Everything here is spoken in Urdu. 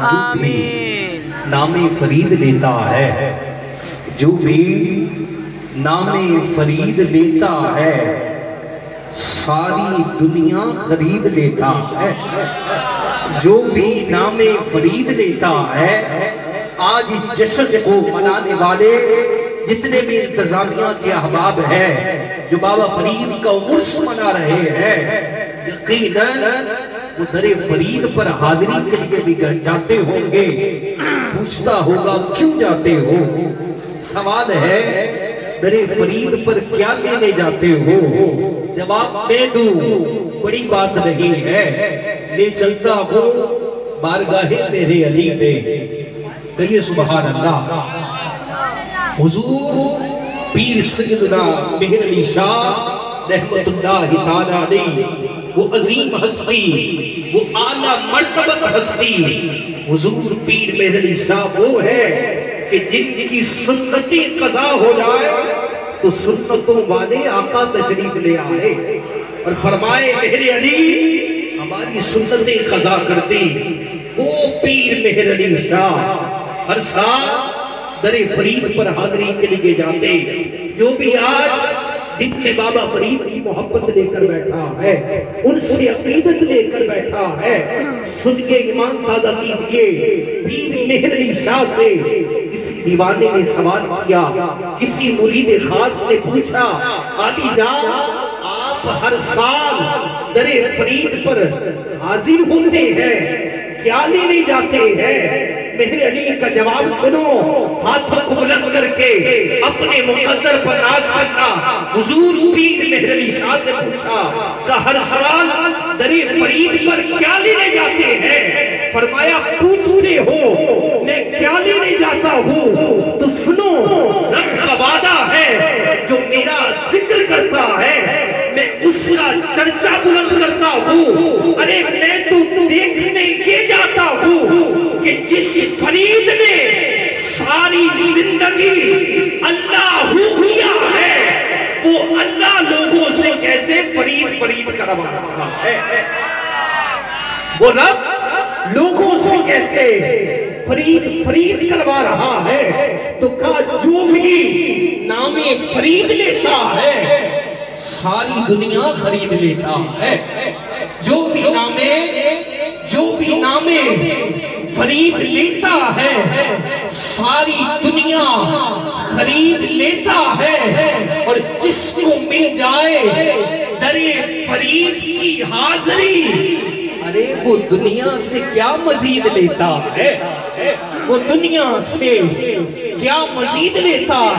آمین۔ نام فرید لیتا ہے جو بھی نام فرید لیتا ہے ساری دنیا خرید لیتا ہے۔ جو بھی نام فرید لیتا ہے آج اس جشن کو منانے والے جتنے بھی انتظامیہ کے احباب ہیں جو بابا فرید کا عرس منا رہے ہیں، یقیناً وہ در فرید پر حاضری کے لیے بھی جاتے ہوں گے۔ پوچھتا ہوگا کیوں جاتے ہو؟ سوال ہے در فرید پر کیا لینے جاتے ہو؟ جواب میں دوں، بڑی بات نہیں ہے، لے چلتا ہوں بارگاہ میرے علی میں۔ کہیے سبحان اللہ۔ حضور پیر سیدنا مہر علی شاہ رحمت اللہ تعالیٰ علیہ، وہ عظیم ہستی، وہ اعلیٰ مرتبت ہستی، حضور پیر مہر علی شاہ وہ ہے کہ جن کی سنتی قضا ہو جائے تو سنتوں والے آقا تشریف لے آئے اور فرمائے مہر علی ہماری سنتیں قضا کرتی۔ وہ پیر مہر علی شاہ ہر سال در فرید پر حاضری کے لیے جاتے۔ جو بھی آج دل میں بابا فرید کی محبت لے کر بیٹھا ہے، ان سے عقیدت لے کر بیٹھا ہے، سن کے ایمان تازہ کیجئے۔ پیر مہر علی شاہ سے کسی دیوانے نے سوال کیا، کسی مرید خاص نے پوچھا، علی جان آپ ہر سال در فرید پر حاضر ہوتے ہیں، کیا لینے جاتے ہیں؟ مہر علی کا جواب سنو، ہاتھوں کو بلند کر کے اپنے مقدر پر راز کرنا۔ حضور پیر مہر علی شاہ سے پوچھا کہ ہر سال در فرید پر کیا لینے جاتے ہیں؟ فرمایا پوچھتے ہو میں کیا لینے جاتا ہوں تو سنو، رب کا وعدہ ہے جو میرا ذکر کرتا ہے میں اس کا چرچا بلند کرتا ہوں۔ ارے میں تو دیکھنے یہ جاتا ہوں کہ جس فرید نے ساری زندگی اللہ کیا ہے وہ اللہ لوگوں سے کیسے فرید کروا رہا ہے، وہ رب لوگوں سے کیسے فرید کروا رہا ہے۔ تو کہا جو بھی نام فرید لیتا ہے ساری دنیا خرید لیتا ہے۔ جو بھی نام فرید لیتا ہے ساری دنیا خرید لیتا ہے، اور جس کو مل جائے در فرید کی حاضری، ارے وہ دنیا سے کیا مزید لیتا ہے، وہ دنیا سے کیا مزید لیتا ہے۔